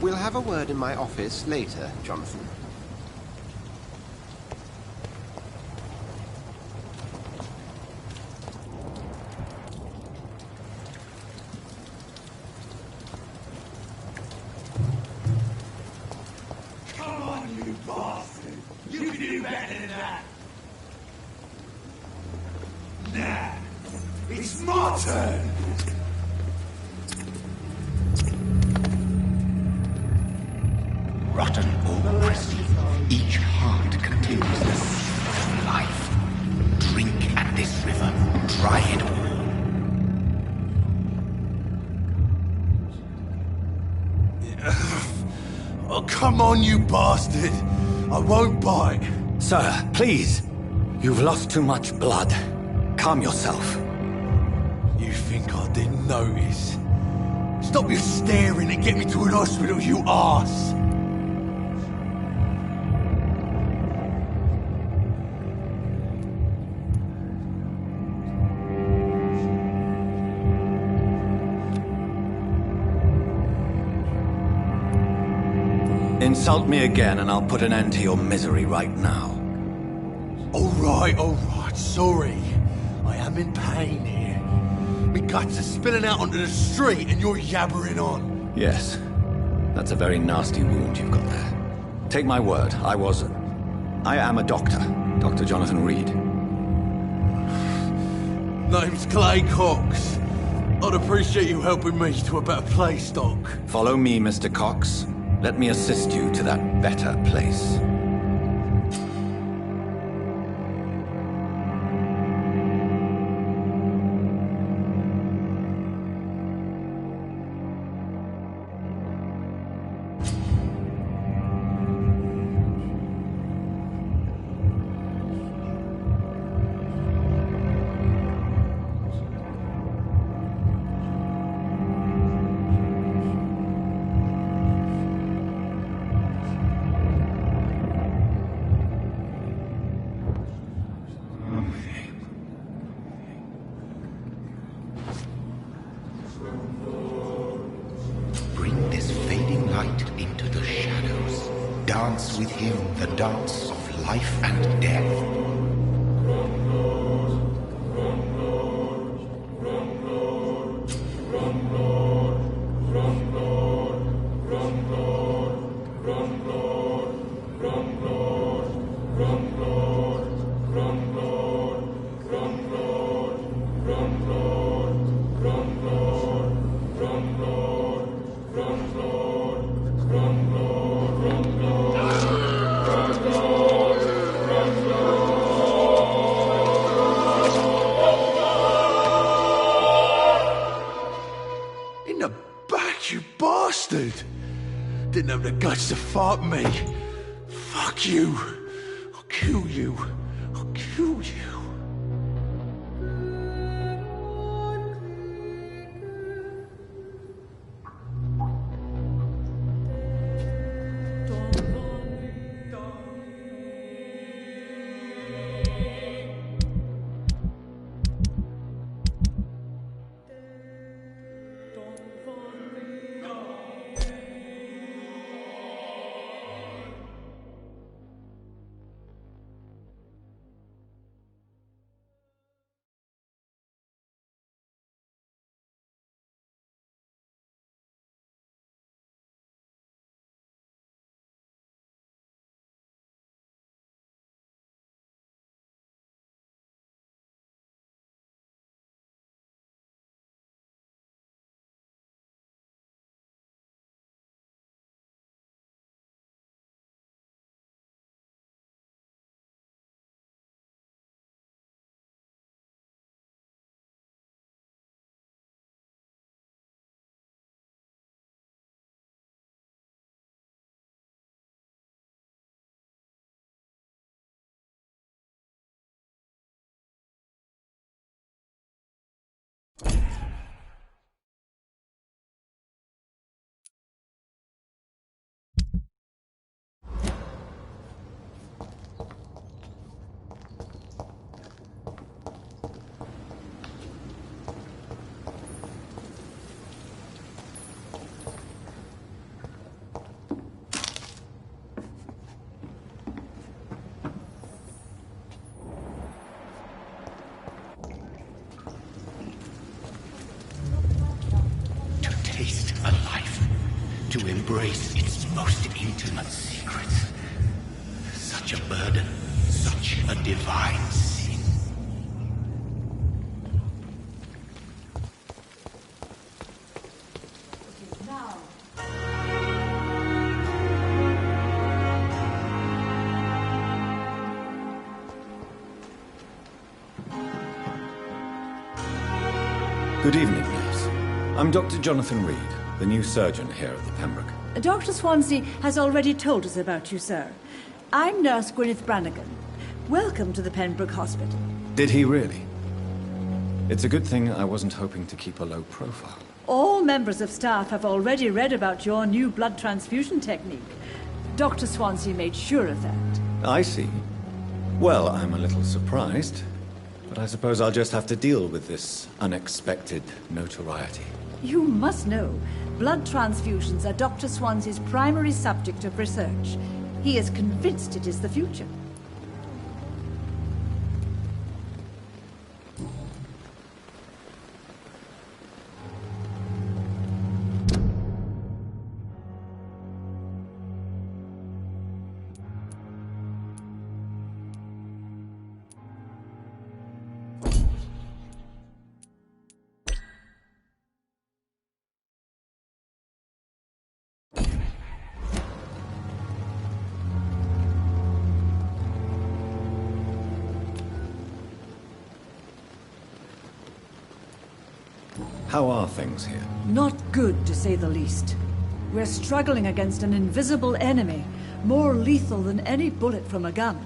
We'll have a word in my office later, Jonathan. Come on, you bastard! You can do better than that! Nah, it's my turn! Rotten or crispy, each heart contains the seed of life. Drink at this river, try it all. Oh, come on, you bastard! I won't bite! Sir, please. You've lost too much blood. Calm yourself. You think I didn't notice? Stop your staring and get me to an hospital, you arse! Insult me again and I'll put an end to your misery right now. Alright, sorry. I am in pain here. My guts are spilling out onto the street and you're yabbering on. Yes. That's a very nasty wound you've got there. Take my word, I am a doctor. Dr. Jonathan Reid. Name's Clay Cox. I'd appreciate you helping me to a better place, Doc. Follow me, Mr. Cox. Let me assist you to that better place. Bring this fading light into the shadows. Dance with him the dance of life and death. In the back, you bastard! Didn't have the guts to fight me. Fuck you. I'll kill you. I'll kill you. embrace its most intimate secrets. Such a burden, such a divine sin. Now. Good evening, nurse. I'm Dr. Jonathan Reid, the new surgeon here at the Pembroke. Dr. Swansea has already told us about you, sir. I'm Nurse Gwyneth Brannigan. Welcome to the Pembroke Hospital. Did he really? It's a good thing I wasn't hoping to keep a low profile. All members of staff have already read about your new blood transfusion technique. Dr. Swansea made sure of that. I see. Well, I'm a little surprised, but I suppose I'll just have to deal with this unexpected notoriety. You must know, blood transfusions are Dr. Swansea's primary subject of research. He is convinced it is the future. How are things here? Not good, to say the least. We're struggling against an invisible enemy, more lethal than any bullet from a gun.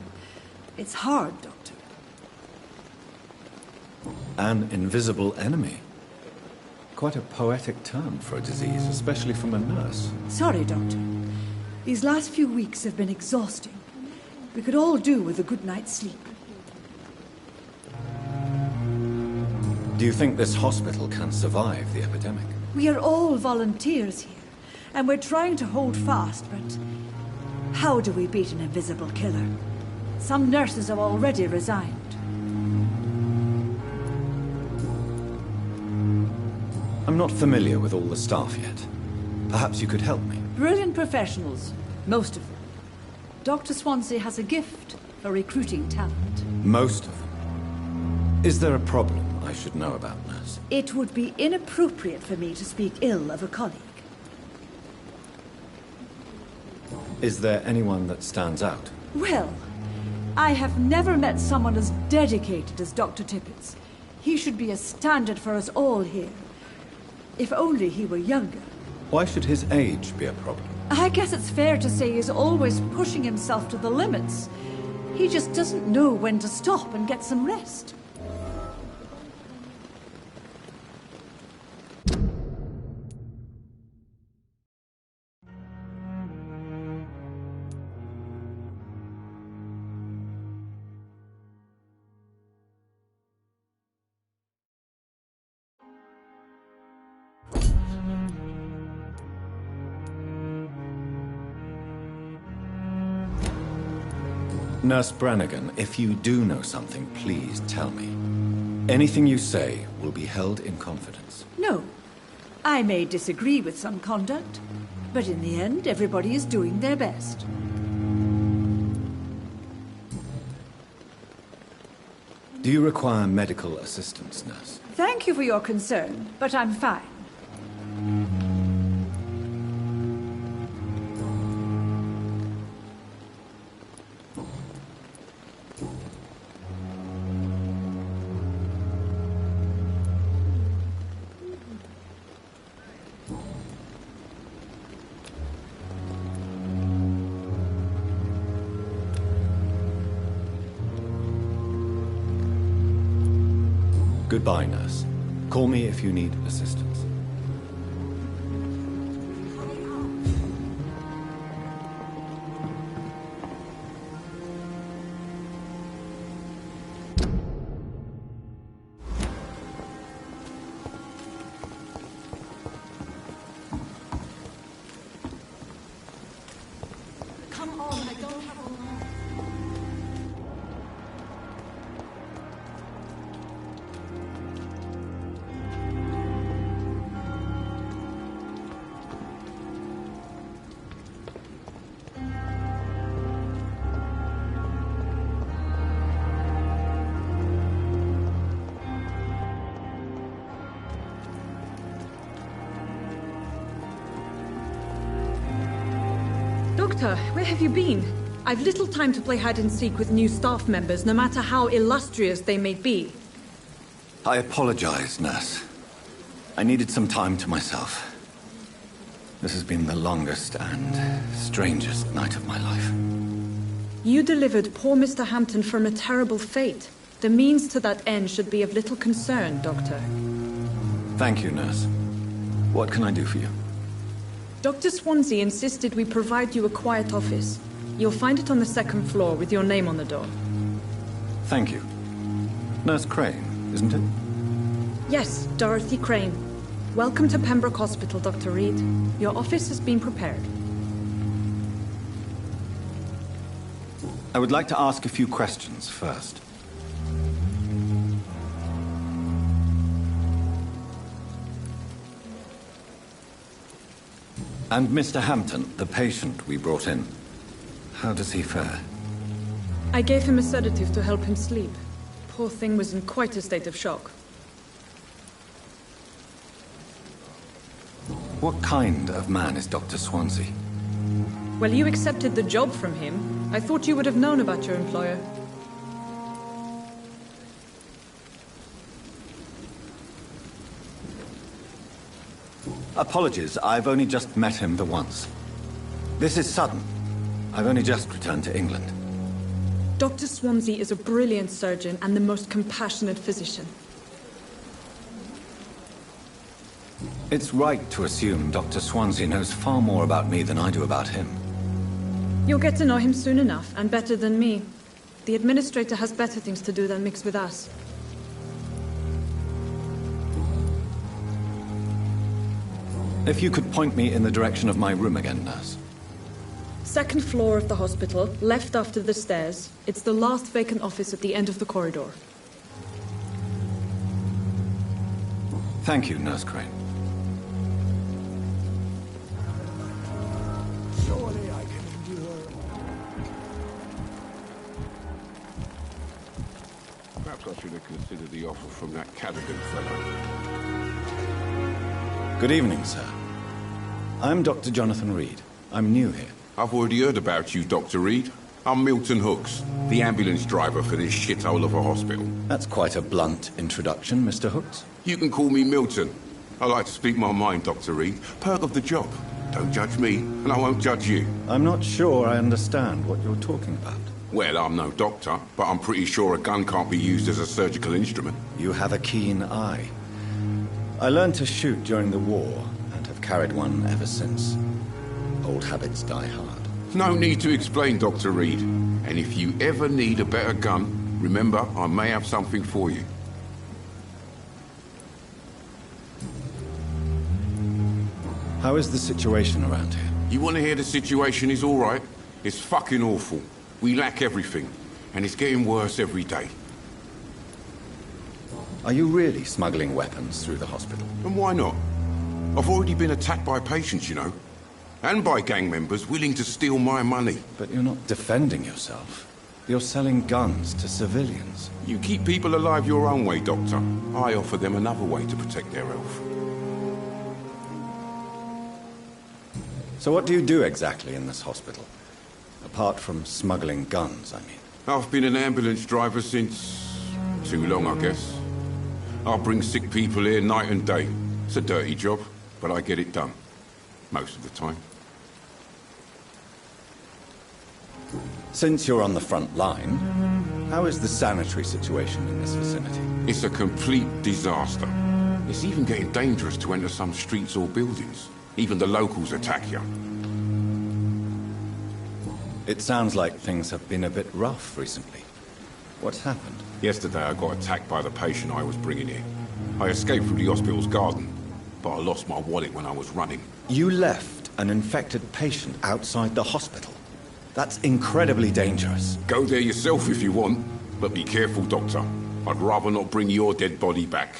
It's hard, Doctor. An invisible enemy? Quite a poetic term for a disease, especially from a nurse. Sorry, Doctor. These last few weeks have been exhausting. We could all do with a good night's sleep. Do you think this hospital can survive the epidemic? We are all volunteers here, and we're trying to hold fast, but how do we beat an invisible killer? Some nurses have already resigned. I'm not familiar with all the staff yet. Perhaps you could help me. Brilliant professionals, most of them. Dr. Swansea has a gift for recruiting talent. Most of them. Is there a problem I should know about, nurse? It would be inappropriate for me to speak ill of a colleague. Is there anyone that stands out? Well, I have never met someone as dedicated as Dr. Tippett's. He should be a standard for us all here. If only he were younger. Why should his age be a problem? I guess it's fair to say he's always pushing himself to the limits. He just doesn't know when to stop and get some rest. Nurse Brannigan, if you do know something, please tell me. Anything you say will be held in confidence. No. I may disagree with some conduct, but in the end, everybody is doing their best. Do you require medical assistance, nurse? Thank you for your concern, but I'm fine. Goodbye, nurse. Call me if you need assistance. Come on, I don't have a lot. Doctor, where have you been? I've little time to play hide and seek with new staff members, no matter how illustrious they may be. I apologize, nurse. I needed some time to myself. This has been the longest and strangest night of my life. You delivered poor Mr. Hampton from a terrible fate. The means to that end should be of little concern, Doctor. Thank you, nurse. What can I do for you? Dr. Swansea insisted we provide you a quiet office. You'll find it on the second floor with your name on the door. Thank you. Nurse Crane, isn't it? Yes, Dorothy Crane. Welcome to Pembroke Hospital, Dr. Reid. Your office has been prepared. I would like to ask a few questions first. And Mr. Hampton, the patient we brought in, how does he fare? I gave him a sedative to help him sleep. Poor thing was in quite a state of shock. What kind of man is Dr. Swansea? Well, you accepted the job from him. I thought you would have known about your employer. Apologies, I've only just met him the once. This is sudden. I've only just returned to England. Dr. Swansea is a brilliant surgeon and the most compassionate physician. It's right to assume Dr. Swansea knows far more about me than I do about him. You'll get to know him soon enough, and better than me. The administrator has better things to do than mix with us. If you could point me in the direction of my room again, nurse. Second floor of the hospital, left after the stairs. It's the last vacant office at the end of the corridor. Thank you, Nurse Crane. Surely I can endure. Perhaps I should have considered the offer from that Cadogan fellow. Good evening, sir. I'm Dr. Jonathan Reid. I'm new here. I've already heard about you, Dr. Reid. I'm Milton Hooks, the ambulance driver for this shithole of a hospital. That's quite a blunt introduction, Mr. Hooks. You can call me Milton. I like to speak my mind, Dr. Reid. Perk of the job. Don't judge me, and I won't judge you. I'm not sure I understand what you're talking about. Well, I'm no doctor, but I'm pretty sure a gun can't be used as a surgical instrument. You have a keen eye. I learned to shoot during the war, and have carried one ever since. Old habits die hard. No need to explain, Dr. Reid. And if you ever need a better gun, remember, I may have something for you. How is the situation around here? You want to hear the situation is all right? It's fucking awful. We lack everything, and it's getting worse every day. Are you really smuggling weapons through the hospital? And why not? I've already been attacked by patients, you know. And by gang members willing to steal my money. But you're not defending yourself. You're selling guns to civilians. You keep people alive your own way, Doctor. I offer them another way to protect their health. So what do you do exactly in this hospital? Apart from smuggling guns, I mean. I've been an ambulance driver since... too long, I guess. I'll bring sick people here night and day. It's a dirty job, but I get it done. Most of the time. Since you're on the front line, how is the sanitary situation in this vicinity? It's a complete disaster. It's even getting dangerous to enter some streets or buildings. Even the locals attack you. It sounds like things have been a bit rough recently. What's happened? Yesterday I got attacked by the patient I was bringing in. I escaped through the hospital's garden, but I lost my wallet when I was running. You left an infected patient outside the hospital? That's incredibly dangerous. Go there yourself if you want, but be careful, Doctor. I'd rather not bring your dead body back.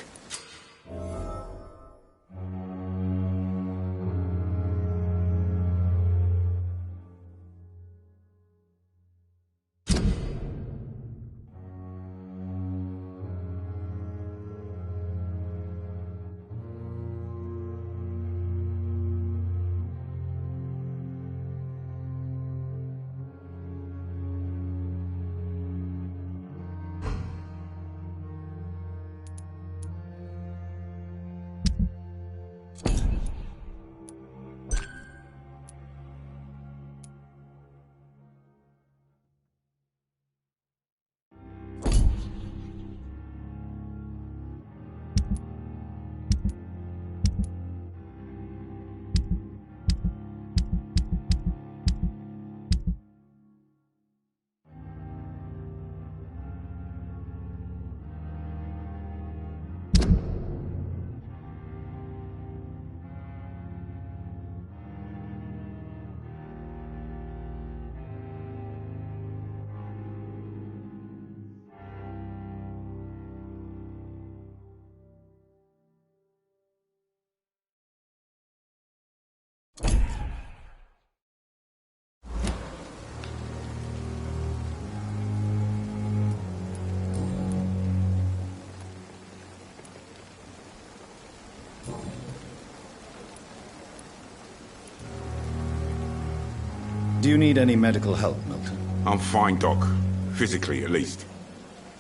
Do you need any medical help, Milton? I'm fine, Doc. Physically, at least.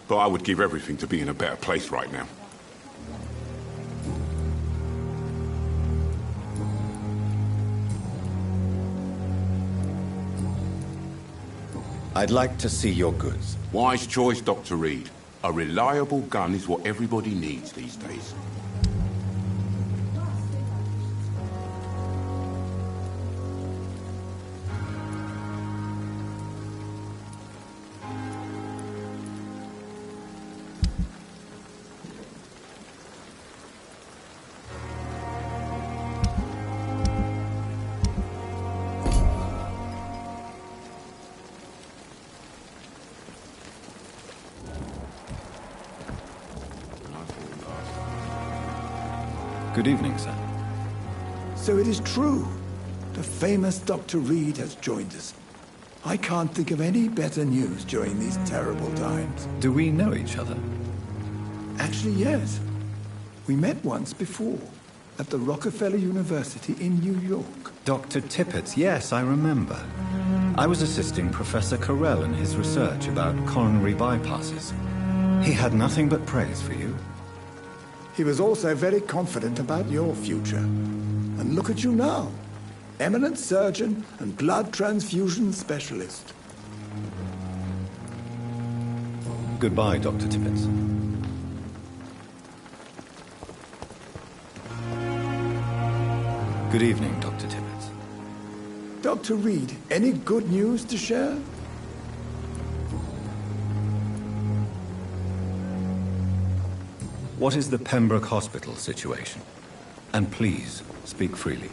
But I would give everything to be in a better place right now. I'd like to see your goods. Wise choice, Dr. Reid. A reliable gun is what everybody needs these days. Good evening, sir. So it is true. The famous Dr. Reid has joined us. I can't think of any better news during these terrible times. Do we know each other? Actually, yes. We met once before, at the Rockefeller University in New York. Dr. Tippett, yes, I remember. I was assisting Professor Carell in his research about coronary bypasses. He had nothing but praise for you. He was also very confident about your future. And look at you now. Eminent surgeon and blood transfusion specialist. Goodbye, Dr. Tippett. Good evening, Dr. Tippett. Dr. Reid, any good news to share? What is the Pembroke Hospital situation? And please, speak freely.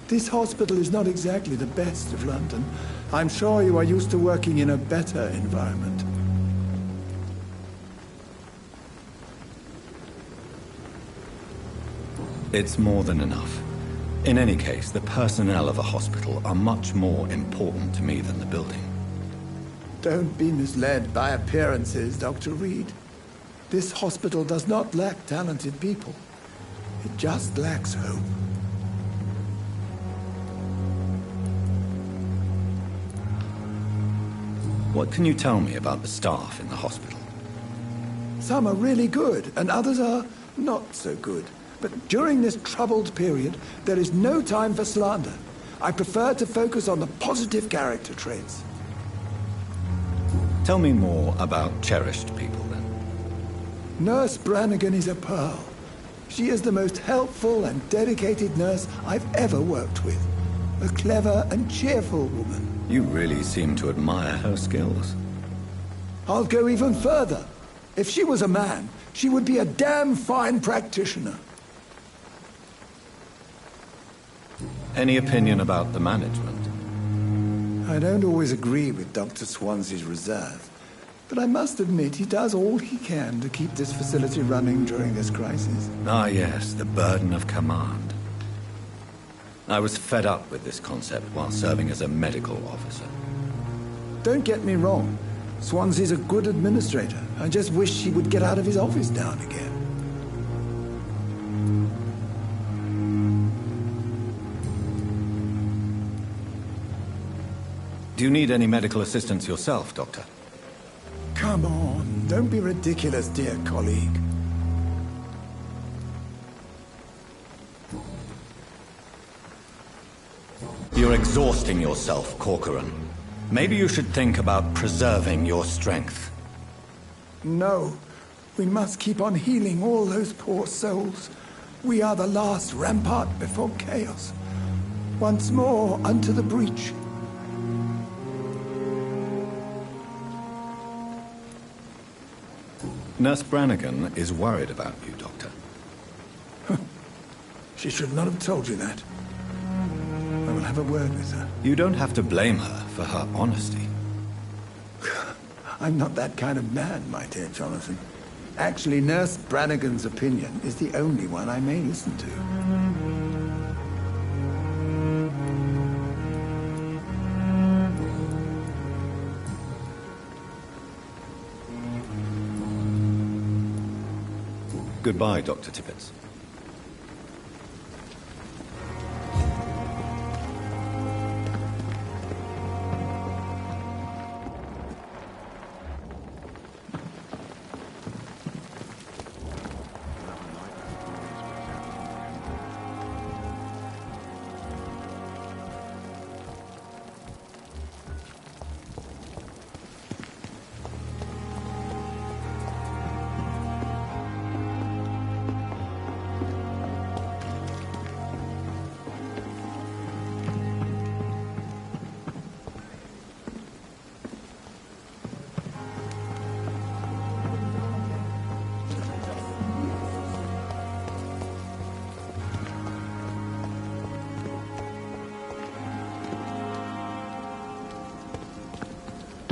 This hospital is not exactly the best of London. I'm sure you are used to working in a better environment. It's more than enough. In any case, the personnel of a hospital are much more important to me than the building. Don't be misled by appearances, Dr. Reid. This hospital does not lack talented people. It just lacks hope. What can you tell me about the staff in the hospital? Some are really good, and others are not so good. But during this troubled period, there is no time for slander. I prefer to focus on the positive character traits. Tell me more about cherished people, then. Nurse Brannigan is a pearl. She is the most helpful and dedicated nurse I've ever worked with. A clever and cheerful woman. You really seem to admire her skills. I'll go even further. If she was a man, she would be a damn fine practitioner. Any opinion about the management? I don't always agree with Dr. Swansea's reserve, but I must admit he does all he can to keep this facility running during this crisis. Ah, yes, the burden of command. I was fed up with this concept while serving as a medical officer. Don't get me wrong. Swansea's a good administrator. I just wish he would get out of his office now and again. Do you need any medical assistance yourself, Doctor? Come on, don't be ridiculous, dear colleague. You're exhausting yourself, Corcoran. Maybe you should think about preserving your strength. No, we must keep on healing all those poor souls. We are the last rampart before chaos. Once more, unto the breach. Nurse Brannigan is worried about you, Doctor. She should not have told you that. I will have a word with her. You don't have to blame her for her honesty. I'm not that kind of man, my dear Jonathan. Actually, Nurse Brannigan's opinion is the only one I may listen to. Goodbye, Dr. Tippett.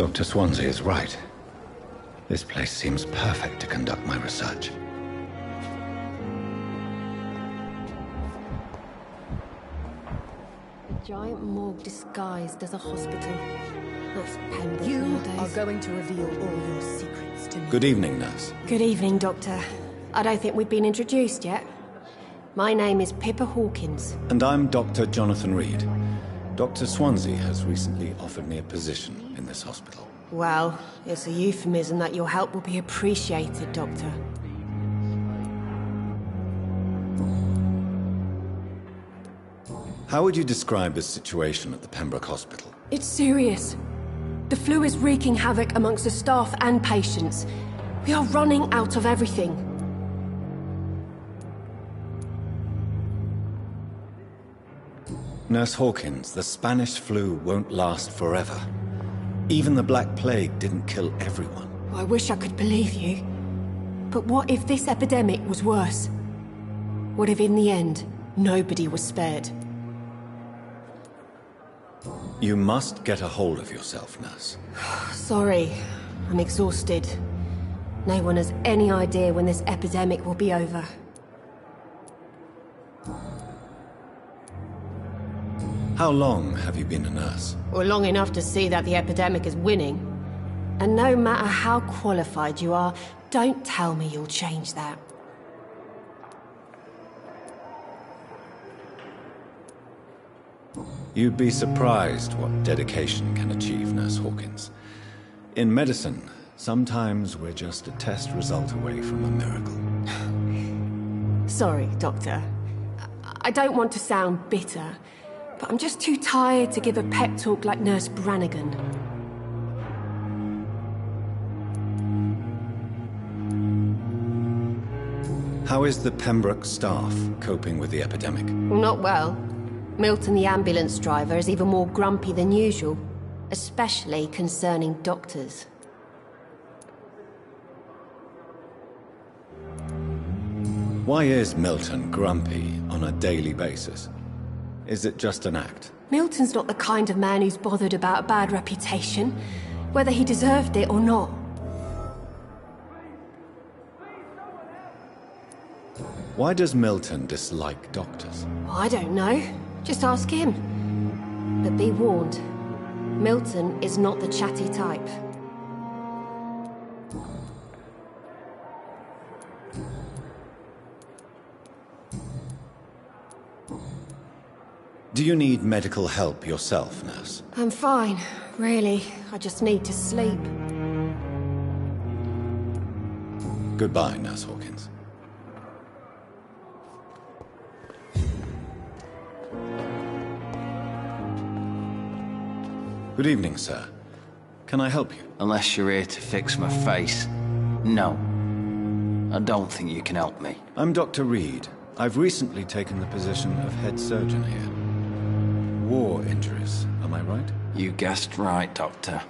Dr. Swansea is right. This place seems perfect to conduct my research. A giant morgue disguised as a hospital. That's Pembroke You nowadays. are going to reveal all your secrets to me. Good evening, nurse. Good evening, Doctor. I don't think we've been introduced yet. My name is Pippa Hawkins. And I'm Dr. Jonathan Reid. Dr. Swansea has recently offered me a position in this hospital. Well, it's a euphemism that your help will be appreciated, Doctor. How would you describe the situation at the Pembroke Hospital? It's serious. The flu is wreaking havoc amongst the staff and patients. We are running out of everything. Nurse Hawkins, the Spanish flu won't last forever. Even the Black Plague didn't kill everyone. I wish I could believe you. But what if this epidemic was worse? What if in the end, nobody was spared? You must get a hold of yourself, nurse. Sorry, I'm exhausted. No one has any idea when this epidemic will be over. How long have you been a nurse? Well, long enough to see that the epidemic is winning. And no matter how qualified you are, don't tell me you'll change that. You'd be surprised what dedication can achieve, Nurse Hawkins. In medicine, sometimes we're just a test result away from a miracle. Sorry, Doctor. I don't want to sound bitter, but I'm just too tired to give a pep talk like Nurse Brannigan. How is the Pembroke staff coping with the epidemic? Well, not well. Milton, the ambulance driver, is even more grumpy than usual, especially concerning doctors. Why is Milton grumpy on a daily basis? Is it just an act? Milton's not the kind of man who's bothered about a bad reputation, whether he deserved it or not. Why does Milton dislike doctors? I don't know. Just ask him. But be warned, Milton is not the chatty type. Do you need medical help yourself, nurse? I'm fine, really. I just need to sleep. Goodbye, Nurse Hawkins. Good evening, sir. Can I help you? Unless you're here to fix my face. No. I don't think you can help me. I'm Dr. Reid. I've recently taken the position of head surgeon here. War injuries, am I right? You guessed right, Doctor.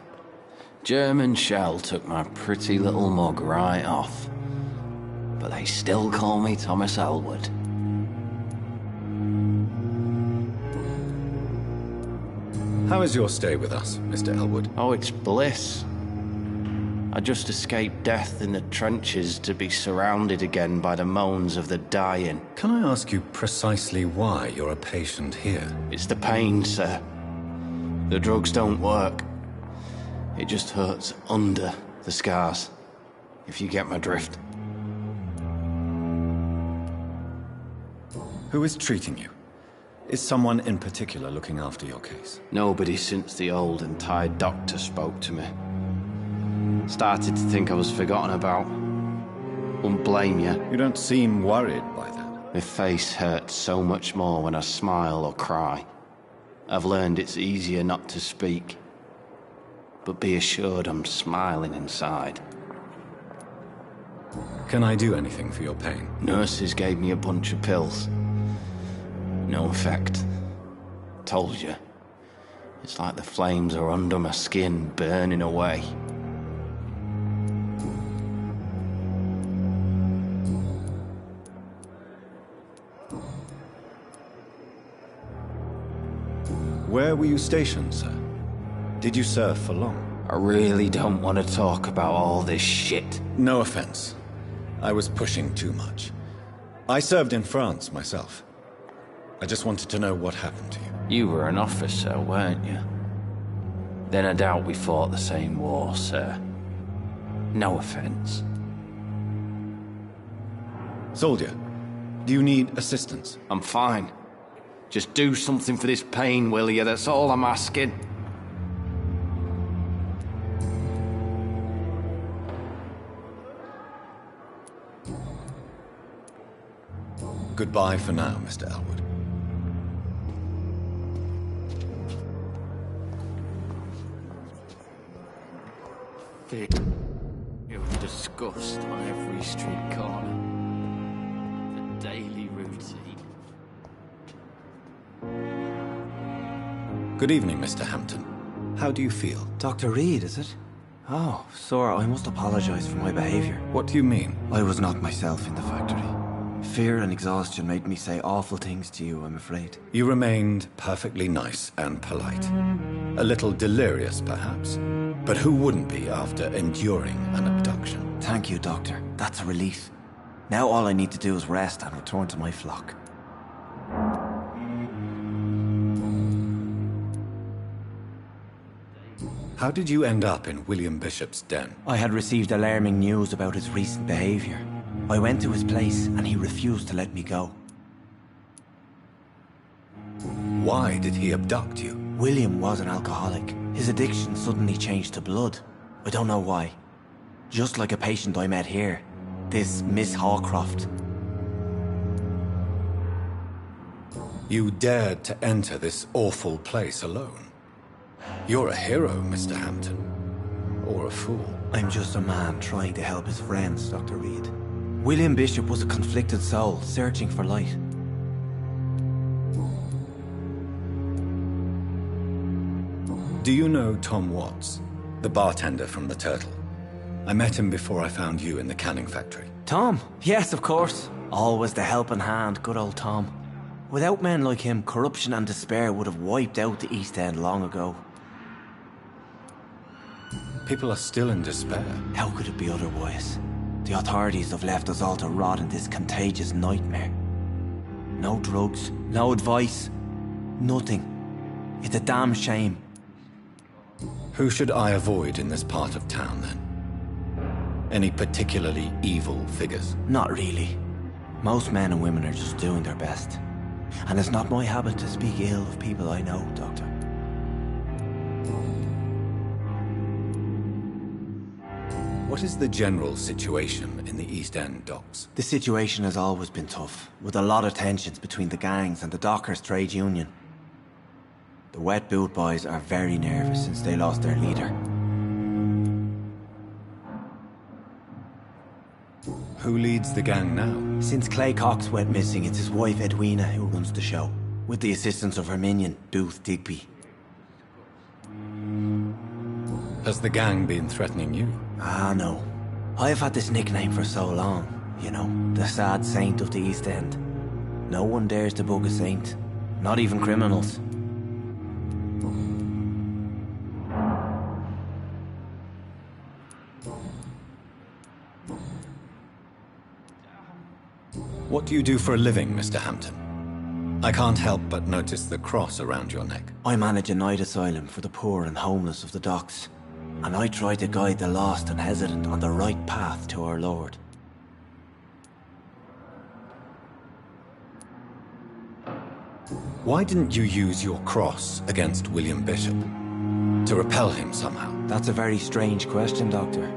German shell took my pretty little mug right off. But they still call me Thomas Elwood. How is your stay with us, Mr. Elwood? Oh, it's bliss. I just escaped death in the trenches to be surrounded again by the moans of the dying. Can I ask you precisely why you're a patient here? It's the pain, sir. The drugs don't work. It just hurts under the scars, if you get my drift. Who is treating you? Is someone in particular looking after your case? Nobody since the old and tired doctor spoke to me. Started to think I was forgotten about. Won't blame you. You don't seem worried by that. My face hurts so much more when I smile or cry. I've learned it's easier not to speak. But be assured I'm smiling inside. Can I do anything for your pain? Nurses gave me a bunch of pills. No effect. Told you. It's like the flames are under my skin, burning away. Where were you stationed, sir? Did you serve for long? I really don't want to talk about all this shit. No offense. I was pushing too much. I served in France myself. I just wanted to know what happened to you. You were an officer, weren't you? Then I doubt we fought the same war, sir. No offense. Soldier, do you need assistance? I'm fine. Just do something for this pain, will you? That's all I'm asking. Goodbye for now, Mr. Elwood. Fear of disgust on every street corner. The daily routine. Good evening, Mr. Hampton. How do you feel? Dr. Reid, is it? Oh, sir, I must apologize for my behavior. What do you mean? I was not myself in the factory. Fear and exhaustion made me say awful things to you, I'm afraid. You remained perfectly nice and polite. A little delirious, perhaps. But who wouldn't be after enduring an abduction? Thank you, Doctor. That's a relief. Now all I need to do is rest and return to my flock. How did you end up in William Bishop's den? I had received alarming news about his recent behavior. I went to his place and he refused to let me go. Why did he abduct you? William was an alcoholic. His addiction suddenly changed to blood. I don't know why. Just like a patient I met here. This Miss Hawcroft. You dared to enter this awful place alone. You're a hero, Mr. Hampton. Or a fool. I'm just a man trying to help his friends, Dr. Reid. William Bishop was a conflicted soul, searching for light. Do you know Tom Watts, the bartender from the Turtle? I met him before I found you in the canning factory. Tom? Yes, of course. Always the helping hand, good old Tom. Without men like him, corruption and despair would have wiped out the East End long ago. People are still in despair. How could it be otherwise? The authorities have left us all to rot in this contagious nightmare. No drugs, no advice, nothing. It's a damn shame. Who should I avoid in this part of town, then? Any particularly evil figures? Not really. Most men and women are just doing their best. And it's not my habit to speak ill of people I know, Doctor. What is the general situation in the East End docks? The situation has always been tough, with a lot of tensions between the gangs and the dockers' trade union. The wet boot boys are very nervous since they lost their leader. Who leads the gang now? Since Clay Cox went missing, it's his wife Edwina who runs the show, with the assistance of her minion, Booth Digby. Has the gang been threatening you? Ah, no. I've had this nickname for so long, you know, the sad saint of the East End. No one dares to bug a saint, not even criminals. What do you do for a living, Mr. Hampton? I can't help but notice the cross around your neck. I manage a night asylum for the poor and homeless of the docks. And I try to guide the lost and hesitant on the right path to our Lord. Why didn't you use your cross against William Bishop? To repel him somehow? That's a very strange question, Doctor.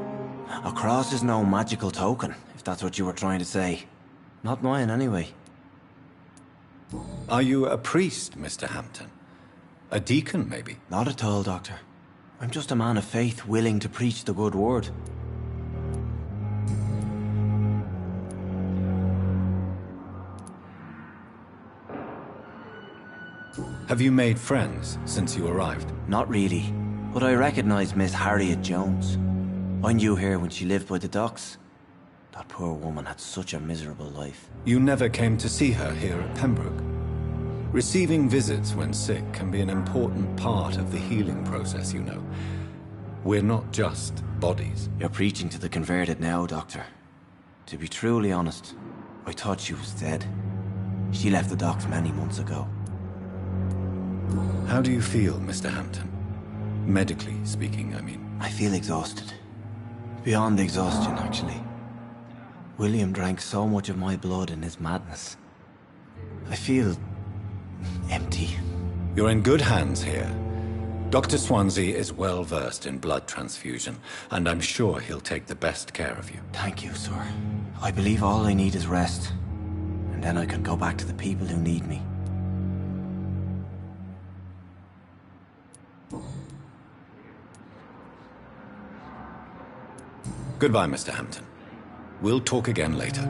A cross is no magical token, if that's what you were trying to say. Not mine, anyway. Are you a priest, Mr. Hampton? A deacon, maybe? Not at all, Doctor. I'm just a man of faith willing to preach the good word. Have you made friends since you arrived? Not really, but I recognize Miss Harriet Jones. I knew her when she lived by the docks. That poor woman had such a miserable life. You never came to see her here at Pembroke. Receiving visits when sick can be an important part of the healing process, you know. We're not just bodies. You're preaching to the converted now, Doctor. To be truly honest, I thought she was dead. She left the docks many months ago. How do you feel, Mr. Hampton? Medically speaking, I mean. I feel exhausted. Beyond exhaustion, actually. William drank so much of my blood in his madness. I feel empty. You're in good hands here. Dr. Swansea is well versed in blood transfusion, and I'm sure he'll take the best care of you. Thank you, sir. I believe all I need is rest. And then I can go back to the people who need me. Goodbye, Mr. Hampton. We'll talk again later.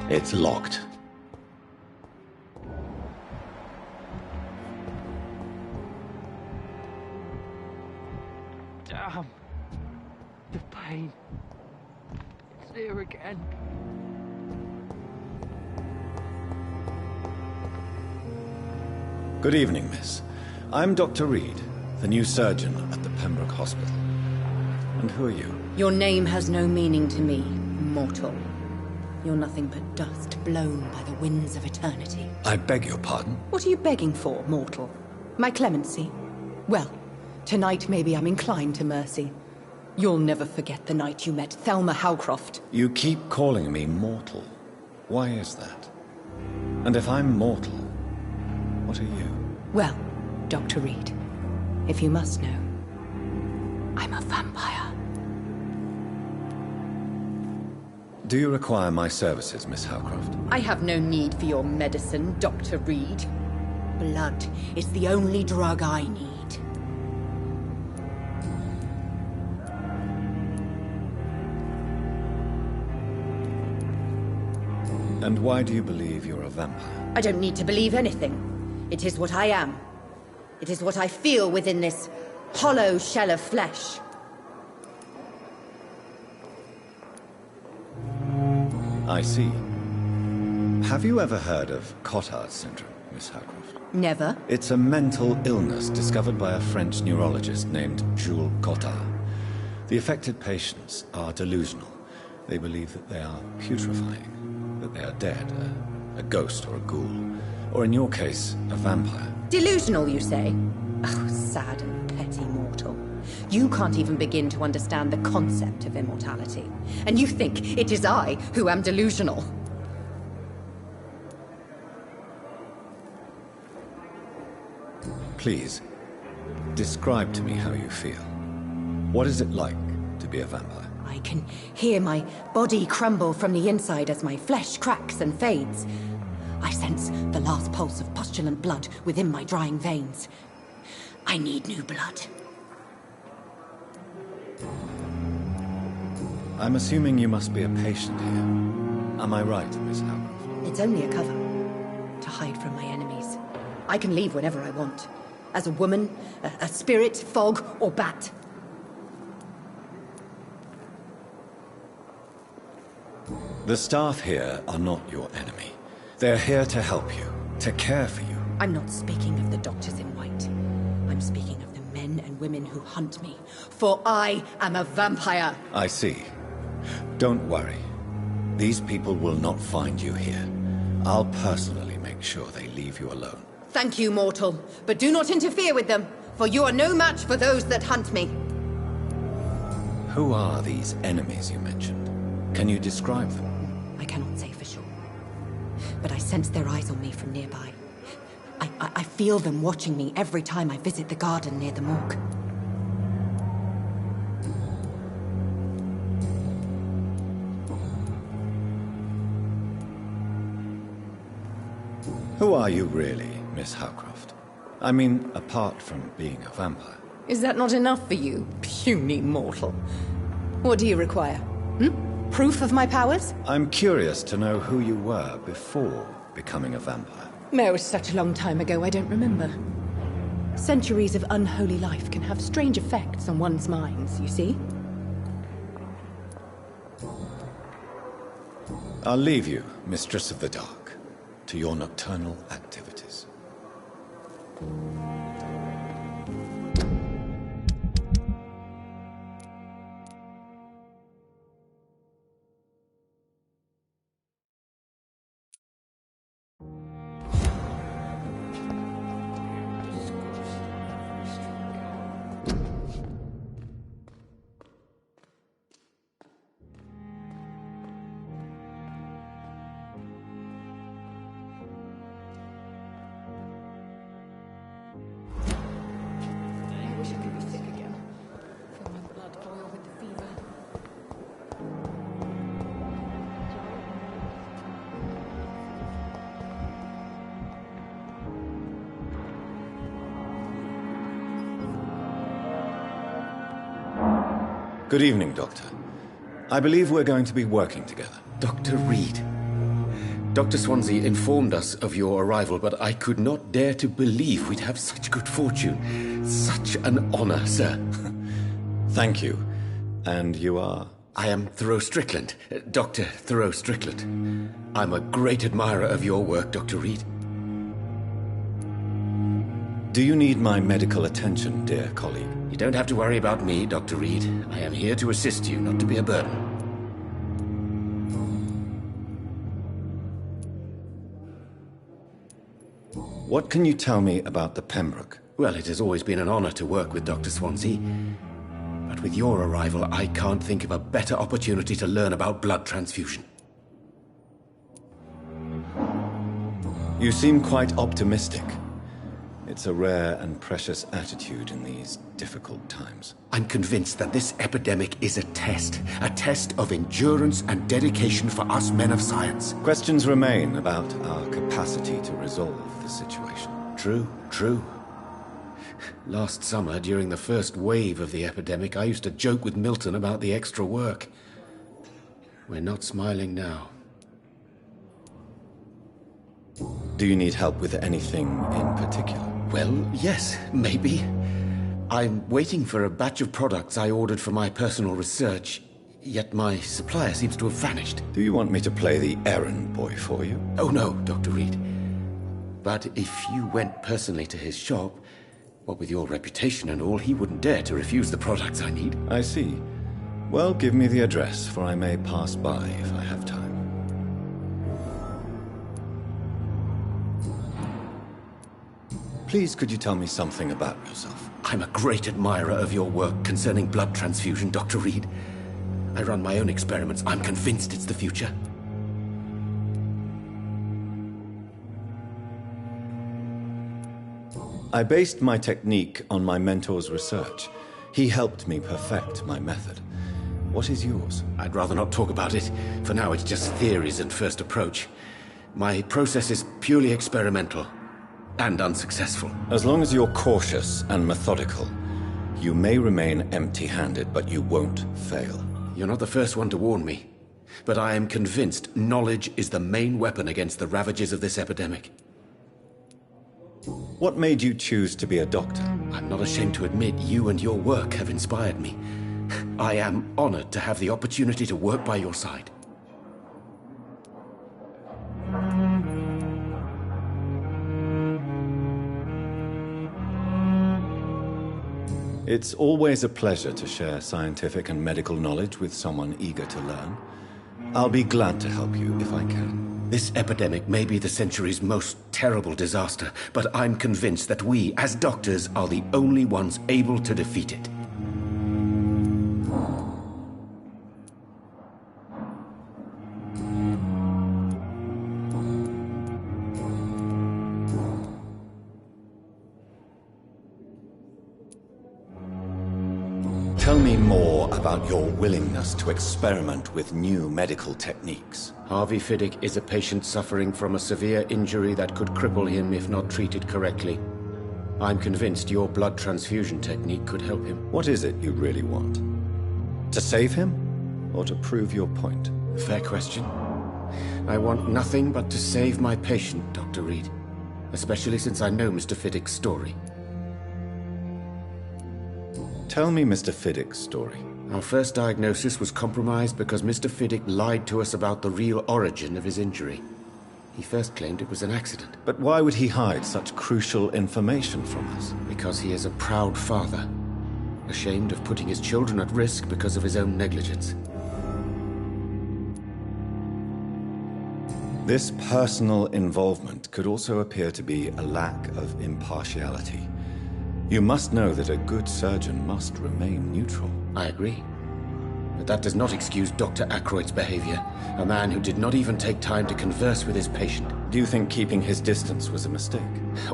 It's locked. Damn. The pain. It's there again. Good evening, miss. I'm Dr. Reid, the new surgeon at the Pembroke Hospital. And who are you? Your name has no meaning to me, mortal. You're nothing but dust blown by the winds of eternity. I beg your pardon? What are you begging for, mortal? My clemency? Well, tonight maybe I'm inclined to mercy. You'll never forget the night you met Thelma Howcroft. You keep calling me mortal. Why is that? And if I'm mortal, what are you? Well, Dr. Reid, if you must know, I'm a vampire. Do you require my services, Miss Howcroft? I have no need for your medicine, Dr. Reid. Blood is the only drug I need. And why do you believe you're a vampire? I don't need to believe anything. It is what I am. It is what I feel within this hollow shell of flesh. I see. Have you ever heard of Cotard syndrome, Miss Howcroft? Never. It's a mental illness discovered by a French neurologist named Jules Cotard. The affected patients are delusional. They believe that they are putrefying, that they are dead, a ghost or a ghoul, or in your case, a vampire. Delusional, you say? Oh, sad and petty mortal. You can't even begin to understand the concept of immortality. And you think it is I who am delusional. Please, describe to me how you feel. What is it like to be a vampire? I can hear my body crumble from the inside as my flesh cracks and fades. I sense the last pulse of postulant blood within my drying veins. I need new blood. I'm assuming you must be a patient here. Am I right, Miss Howcroft? It's only a cover. To hide from my enemies. I can leave whenever I want. As a woman, a spirit, fog, or bat. The staff here are not your enemy. They're here to help you, to care for you. I'm not speaking of the doctors in white. I'm speaking of the men and women who hunt me. For I am a vampire. I see. Don't worry. These people will not find you here. I'll personally make sure they leave you alone. Thank you, mortal. But do not interfere with them, for you are no match for those that hunt me. Who are these enemies you mentioned? Can you describe them? I cannot say for sure. But I sense their eyes on me from nearby. I feel them watching me every time I visit the garden near the morgue. Who are you really, Miss Howcroft? I mean, apart from being a vampire. Is that not enough for you, puny mortal? What do you require? Proof of my powers? I'm curious to know who you were before becoming a vampire. No, it's such a long time ago, I don't remember. Centuries of unholy life can have strange effects on one's minds, you see? I'll leave you, Mistress of the Dark, to your nocturnal activities. Good evening, Doctor. I believe we're going to be working together. Dr. Reid. Dr. Swansea informed us of your arrival, but I could not dare to believe we'd have such good fortune. Such an honor, sir. Thank you. And you are? I am Thoreau Strickland, Dr. Thoreau Strickland. I'm a great admirer of your work, Dr. Reid. Do you need my medical attention, dear colleague? You don't have to worry about me, Dr. Reid. I am here to assist you, not to be a burden. What can you tell me about the Pembroke? Well, it has always been an honor to work with Dr. Swansea. But with your arrival, I can't think of a better opportunity to learn about blood transfusion. You seem quite optimistic. It's a rare and precious attitude in these difficult times. I'm convinced that this epidemic is a test of endurance and dedication for us men of science. Questions remain about our capacity to resolve the situation. True. Last summer, during the first wave of the epidemic, I used to joke with Milton about the extra work. We're not smiling now. Do you need help with anything in particular? Well, yes, maybe. I'm waiting for a batch of products I ordered for my personal research, yet my supplier seems to have vanished. Do you want me to play the errand boy for you? Oh no, Dr. Reid. But if you went personally to his shop, what with your reputation and all, he wouldn't dare to refuse the products I need. I see. Well, give me the address, for I may pass by if I have time. Please, could you tell me something about yourself? I'm a great admirer of your work concerning blood transfusion, Dr. Reid. I run my own experiments. I'm convinced it's the future. I based my technique on my mentor's research. He helped me perfect my method. What is yours? I'd rather not talk about it. For now, it's just theories and first approach. My process is purely experimental. And unsuccessful. As long as you're cautious and methodical, you may remain empty-handed, but you won't fail. You're not the first one to warn me, but I am convinced knowledge is the main weapon against the ravages of this epidemic. What made you choose to be a doctor? I'm not ashamed to admit you and your work have inspired me. I am honored to have the opportunity to work by your side. It's always a pleasure to share scientific and medical knowledge with someone eager to learn. I'll be glad to help you if I can. This epidemic may be the century's most terrible disaster, but I'm convinced that we, as doctors, are the only ones able to defeat it. Tell me more about your willingness to experiment with new medical techniques. Harvey Fiddick is a patient suffering from a severe injury that could cripple him if not treated correctly. I'm convinced your blood transfusion technique could help him. What is it you really want? To save him, or to prove your point? Fair question. I want nothing but to save my patient, Dr. Reid. Especially since I know Mr. Fiddick's story. Tell me Mr. Fiddick's story. Our first diagnosis was compromised because Mr. Fiddick lied to us about the real origin of his injury. He first claimed it was an accident. But why would he hide such crucial information from us? Because he is a proud father, ashamed of putting his children at risk because of his own negligence. This personal involvement could also appear to be a lack of impartiality. You must know that a good surgeon must remain neutral. I agree. But that does not excuse Dr. Aykroyd's behavior, a man who did not even take time to converse with his patient. Do you think keeping his distance was a mistake?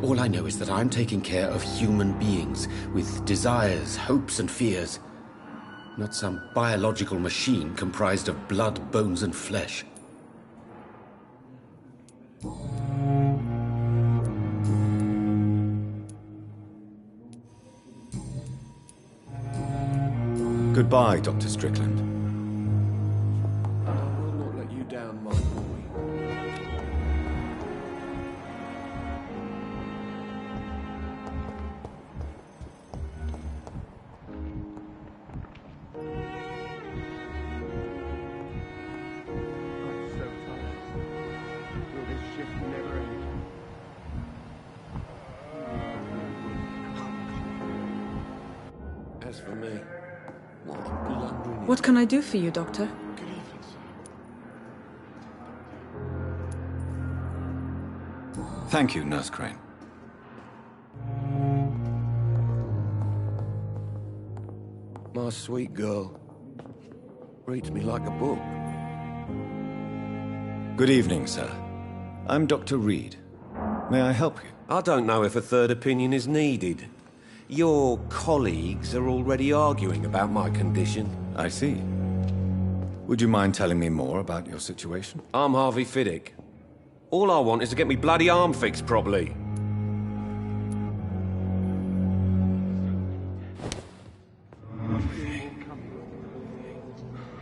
All I know is that I'm taking care of human beings with desires, hopes, and fears. Not some biological machine comprised of blood, bones, and flesh. Goodbye, Dr. Strickland. I will not let you down, my boy. I'm so tired. Will this shift never end? As for me, what can I do for you, Doctor? Thank you, Nurse Crane. My sweet girl reads me like a book. Good evening, sir. I'm Dr. Reid. May I help you? I don't know if a third opinion is needed. Your colleagues are already arguing about my condition. I see. Would you mind telling me more about your situation? I'm Harvey Fiddick. All I want is to get me bloody arm fixed properly.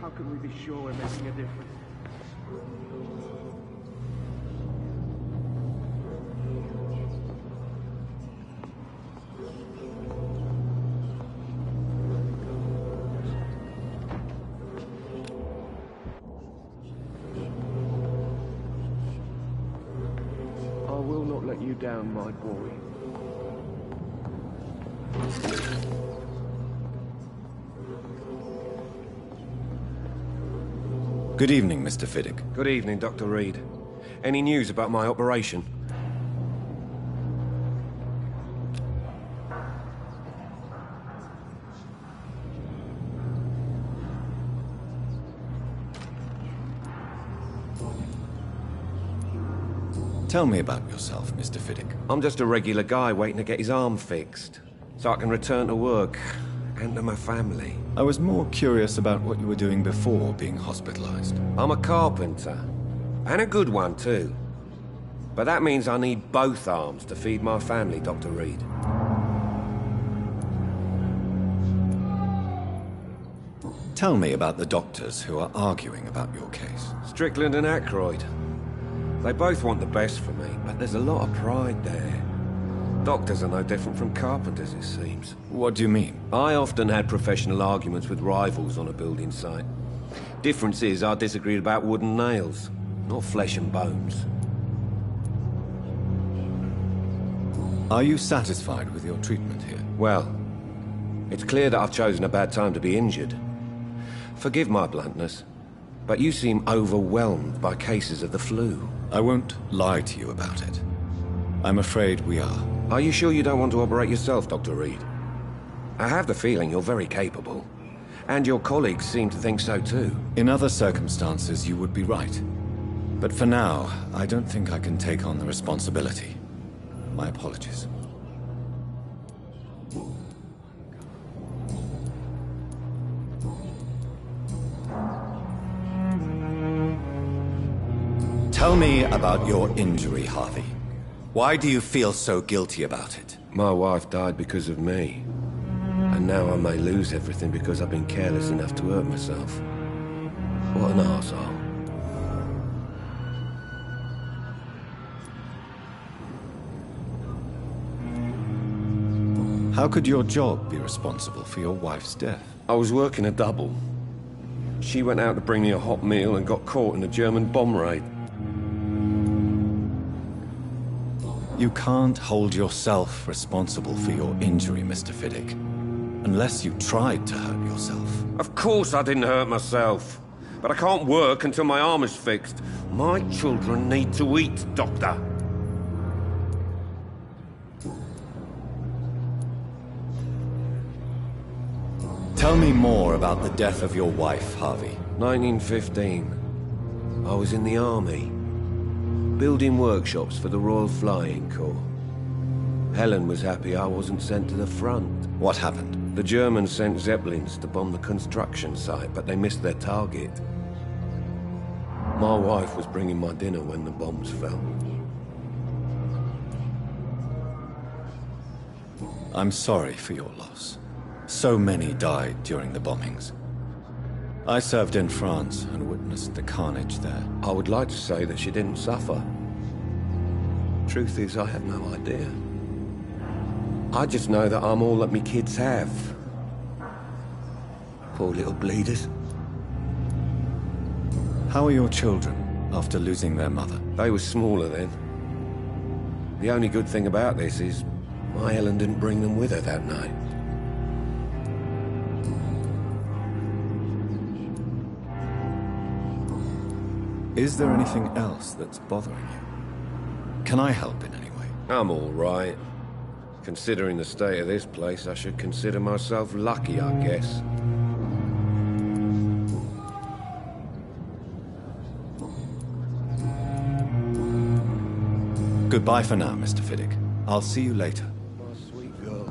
How can we be sure we're making a difference? I will not let you down, my boy. Good evening, Mr. Fiddick. Good evening, Dr. Reid. Any news about my operation? Tell me about yourself, Mr. Fiddick. I'm just a regular guy waiting to get his arm fixed, so I can return to work and to my family. I was more curious about what you were doing before being hospitalized. I'm a carpenter, and a good one too. But that means I need both arms to feed my family, Dr. Reid. Tell me about the doctors who are arguing about your case. Strickland and Aykroyd. They both want the best for me, but there's a lot of pride there. Doctors are no different from carpenters, it seems. What do you mean? I often had professional arguments with rivals on a building site. Difference is I disagreed about wood and nails, not flesh and bones. Are you satisfied with your treatment here? Well, it's clear that I've chosen a bad time to be injured. Forgive my bluntness, but you seem overwhelmed by cases of the flu. I won't lie to you about it. I'm afraid we are. Are you sure you don't want to operate yourself, Dr. Reid? I have the feeling you're very capable. And your colleagues seem to think so too. In other circumstances, you would be right. But for now, I don't think I can take on the responsibility. My apologies. Tell me about your injury, Harvey. Why do you feel so guilty about it? My wife died because of me. And now I may lose everything because I've been careless enough to hurt myself. What an arsehole. How could your job be responsible for your wife's death? I was working a double. She went out to bring me a hot meal and got caught in a German bomb raid. You can't hold yourself responsible for your injury, Mr. Fiddick. Unless you tried to hurt yourself. Of course I didn't hurt myself. But I can't work until my arm is fixed. My children need to eat, Doctor. Tell me more about the death of your wife, Harvey. 1915. I was in the army. Building workshops for the Royal Flying Corps. Helen was happy I wasn't sent to the front. What happened? The Germans sent Zeppelins to bomb the construction site, but they missed their target. My wife was bringing my dinner when the bombs fell. I'm sorry for your loss. So many died during the bombings. I served in France and witnessed the carnage there. I would like to say that she didn't suffer. Truth is, I have no idea. I just know that I'm all that me kids have. Poor little bleeders. How are your children after losing their mother? They were smaller then. The only good thing about this is my Helen didn't bring them with her that night. Is there anything else that's bothering you? Can I help in any way? I'm all right. Considering the state of this place, I should consider myself lucky, I guess. Goodbye for now, Mr. Fiddick. I'll see you later. My sweet girl.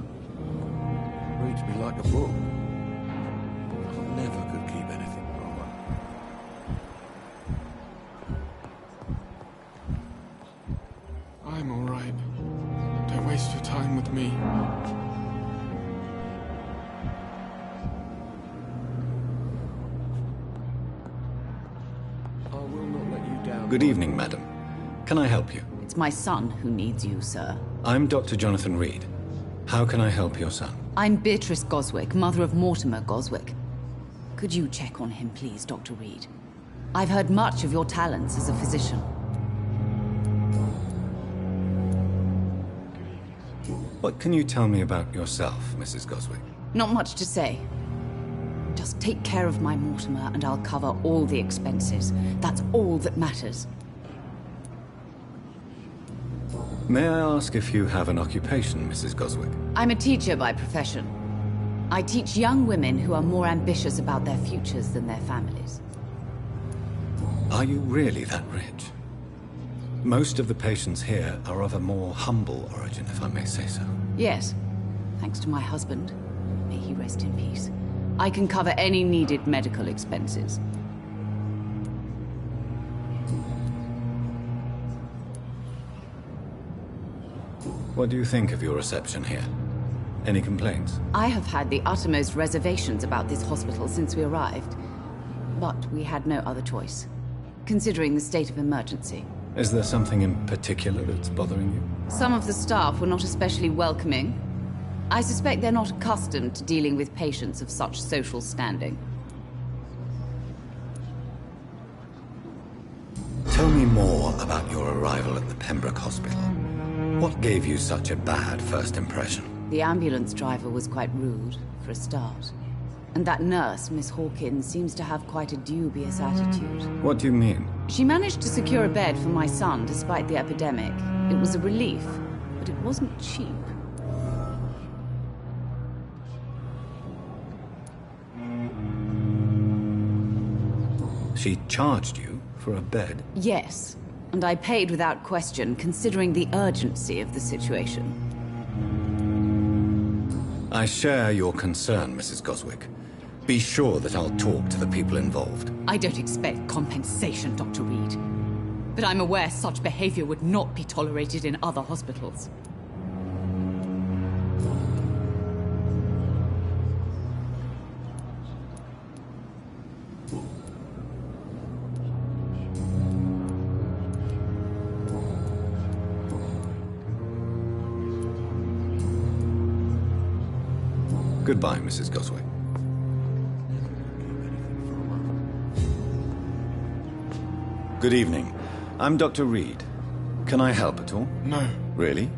Reads me like a book. I never could keep anything from her. I'm all right. Don't waste your time with me. I will not let you down. Good evening, madam. Can I help you? It's my son who needs you, sir. I'm Dr. Jonathan Reid. How can I help your son? I'm Beatrice Goswick, mother of Mortimer Goswick. Could you check on him, please, Dr. Reid? I've heard much of your talents as a physician. What can you tell me about yourself, Mrs. Goswick? Not much to say. Just take care of my Mortimer and I'll cover all the expenses. That's all that matters. May I ask if you have an occupation, Mrs. Goswick? I'm a teacher by profession. I teach young women who are more ambitious about their futures than their families. Are you really that rich? Most of the patients here are of a more humble origin, if I may say so. Yes. Thanks to my husband. May he rest in peace. I can cover any needed medical expenses. What do you think of your reception here? Any complaints? I have had the uttermost reservations about this hospital since we arrived. But we had no other choice, considering the state of emergency. Is there something in particular that's bothering you? Some of the staff were not especially welcoming. I suspect they're not accustomed to dealing with patients of such social standing. Tell me more about your arrival at the Pembroke Hospital. What gave you such a bad first impression? The ambulance driver was quite rude, for a start. And that nurse, Miss Hawkins, seems to have quite a dubious attitude. What do you mean? She managed to secure a bed for my son despite the epidemic. It was a relief, but it wasn't cheap. She charged you for a bed? Yes, and I paid without question, considering the urgency of the situation. I share your concern, Mrs. Goswick. Be sure that I'll talk to the people involved. I don't expect compensation, Dr. Reid. but I'm aware such behavior would not be tolerated in other hospitals. Goodbye, Mrs. Goswick. Good evening. I'm Dr. Reid. Can I help at all? No. Really?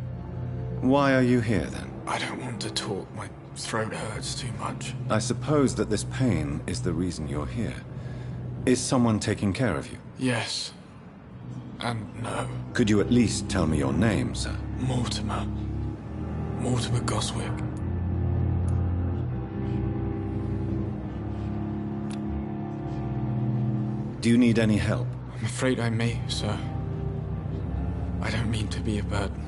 Why are you here, then? I don't want to talk. My throat hurts too much. I suppose that this pain is the reason you're here. Is someone taking care of you? Yes. And no. Could you at least tell me your name, sir? Mortimer. Mortimer Goswick. Do you need any help? I'm afraid I may, sir. I don't mean to be a burden.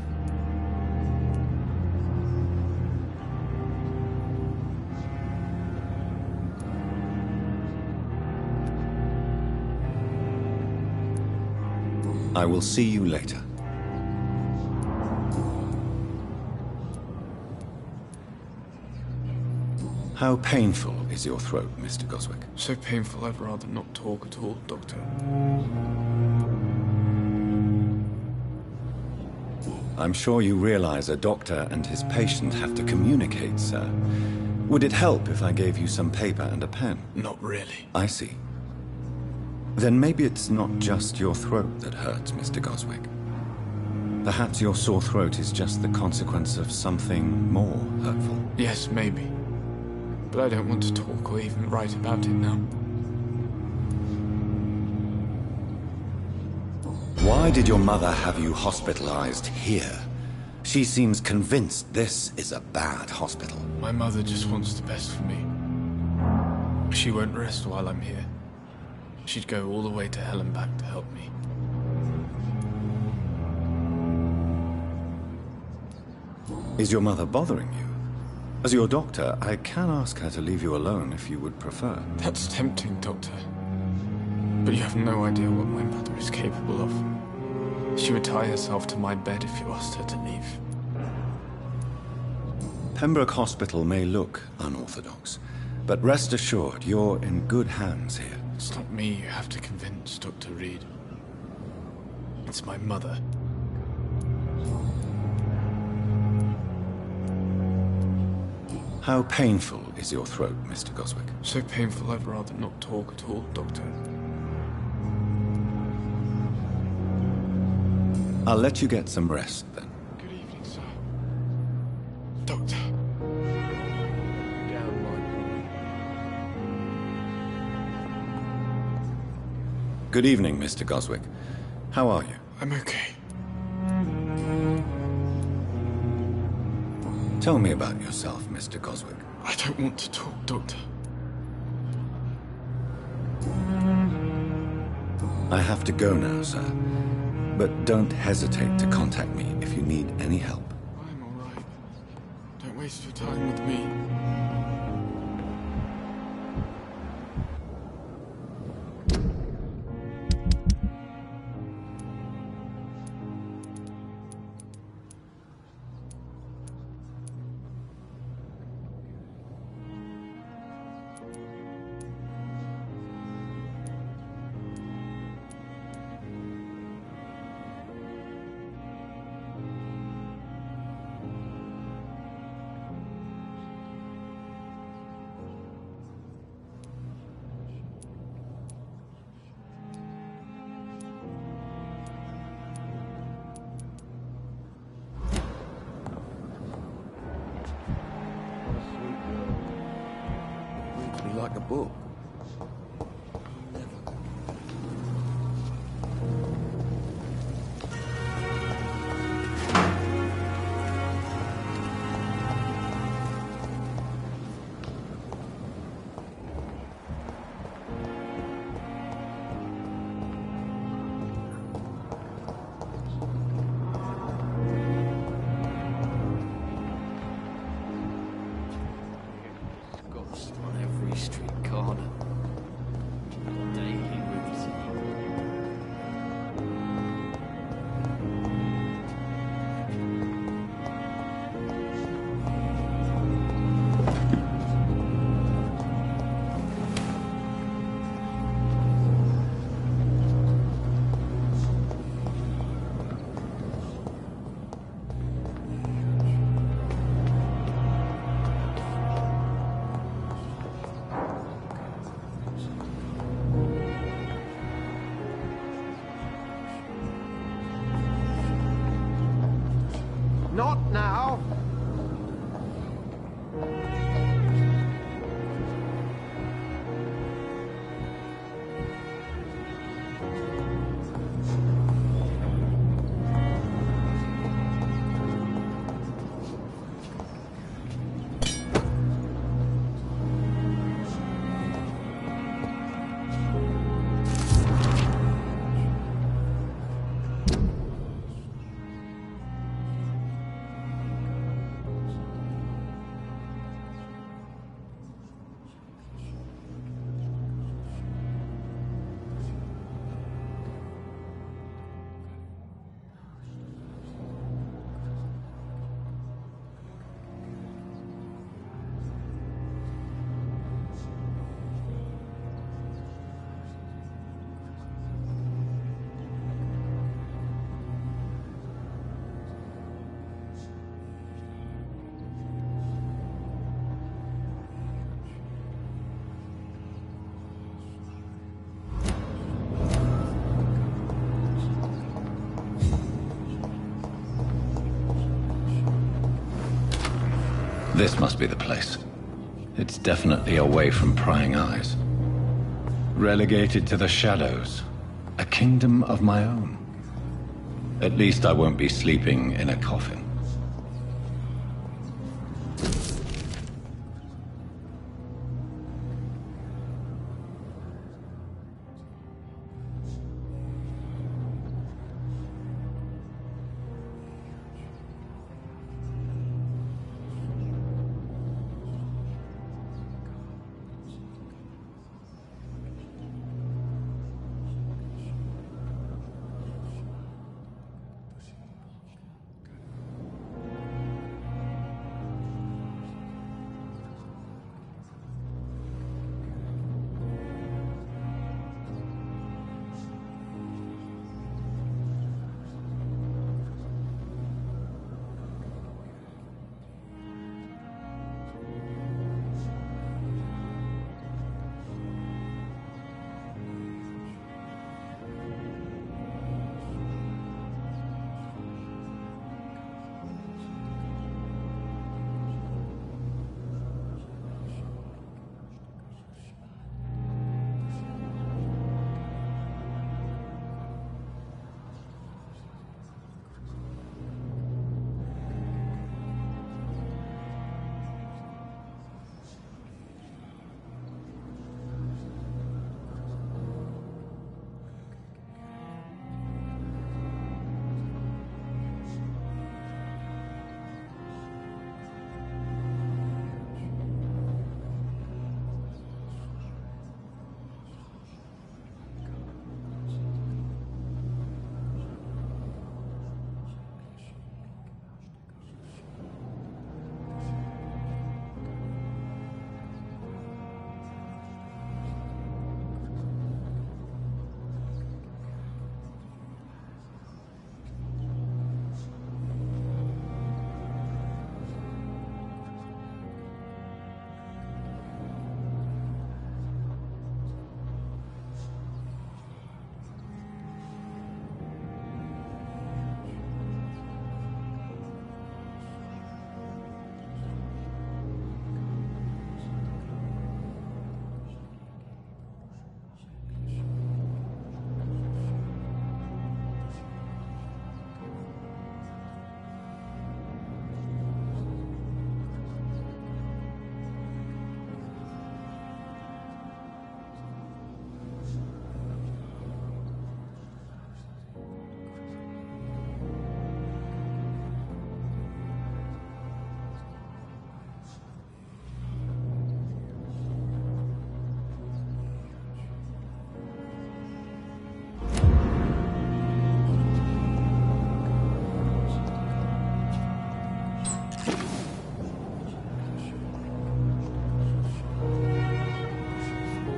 I will see you later. How painful is your throat, Mr. Goswick? So painful I'd rather not talk at all, Doctor. I'm sure you realize a doctor and his patient have to communicate, sir. Would it help if I gave you some paper and a pen? Not really. I see. Then maybe it's not just your throat that hurts, Mr. Goswick. Perhaps your sore throat is just the consequence of something more hurtful. Yes, maybe. But I don't want to talk or even write about it now. Why did your mother have you hospitalized here? She seems convinced this is a bad hospital. My mother just wants the best for me. She won't rest while I'm here. She'd go all the way to hell and back to help me. Is your mother bothering you? As your doctor, I can ask her to leave you alone if you would prefer. That's tempting, Doctor. But you have no idea what my mother is capable of. She would tie herself to my bed if you asked her to leave. Pembroke Hospital may look unorthodox, but rest assured, you're in good hands here. It's not me you have to convince, Dr. Reid. It's my mother. How painful is your throat, Mr. Goswick? So painful I'd rather not talk at all, Doctor. I'll let you get some rest, then. Good evening, sir. Doctor. Down, my boy. Good evening, Mr. Goswick. How are you? I'm okay. Tell me about yourself, Mr. Goswick. I don't want to talk, Doctor. I have to go now, sir. But don't hesitate to contact me if you need any help. I'm all right. Don't waste your time with me. Like a book. On every street corner. Not now. This must be the place. It's definitely away from prying eyes. Relegated to the shadows. A kingdom of my own. At least I won't be sleeping in a coffin.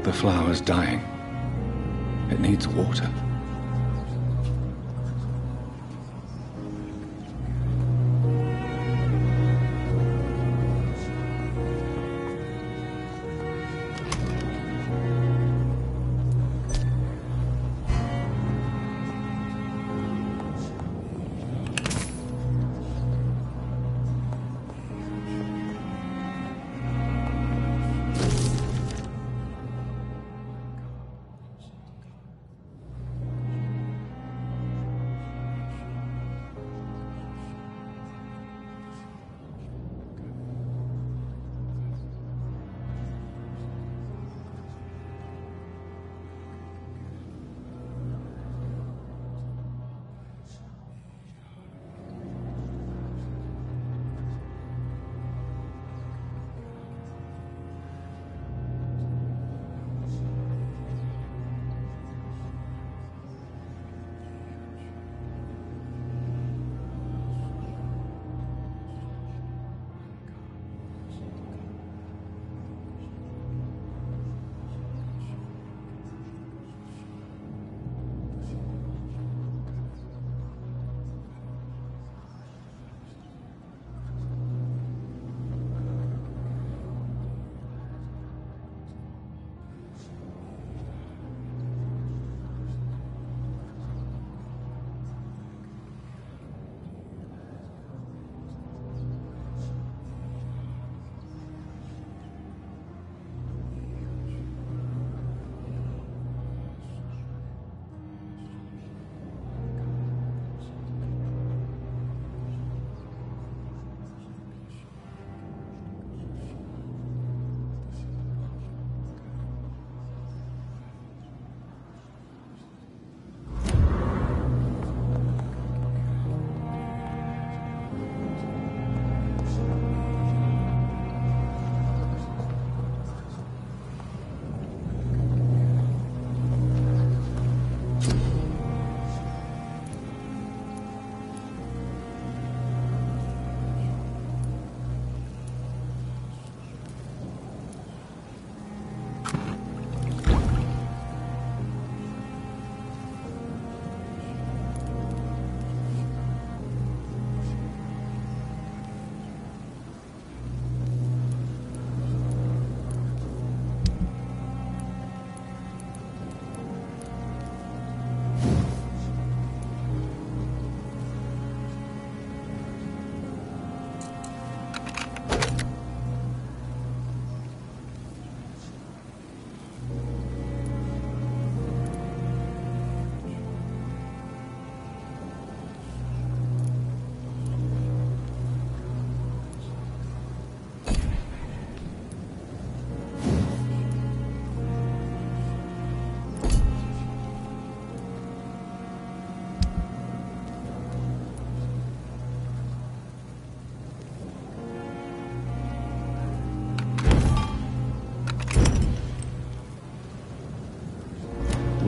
The flower's dying. It needs water.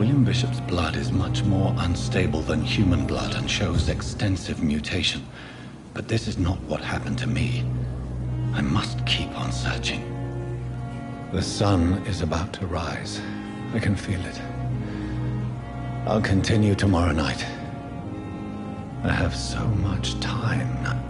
William Bishop's blood is much more unstable than human blood and shows extensive mutation. But this is not what happened to me. I must keep on searching. The sun is about to rise. I can feel it. I'll continue tomorrow night. I have so much time now.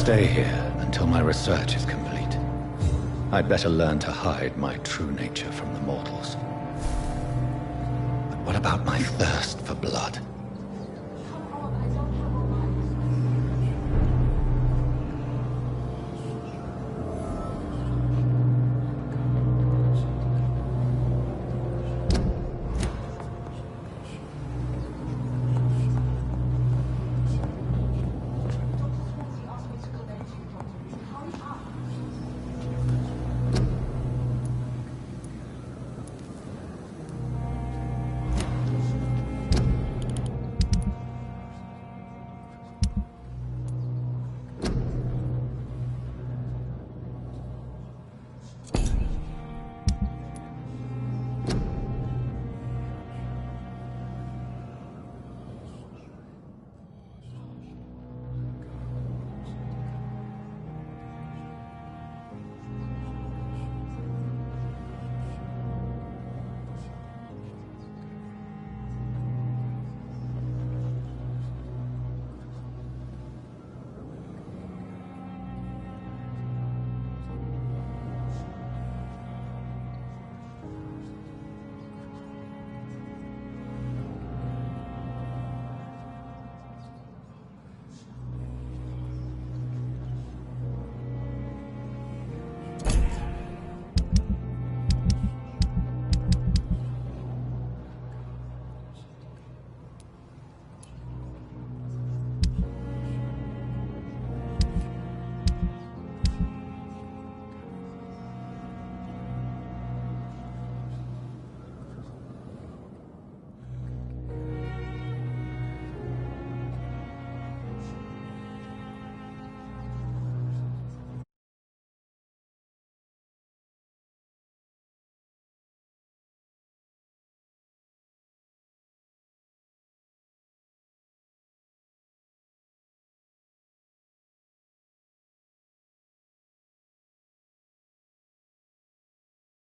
stay here until my research is complete. I'd better learn to hide my true nature from the mortals. But what about my thirst for blood?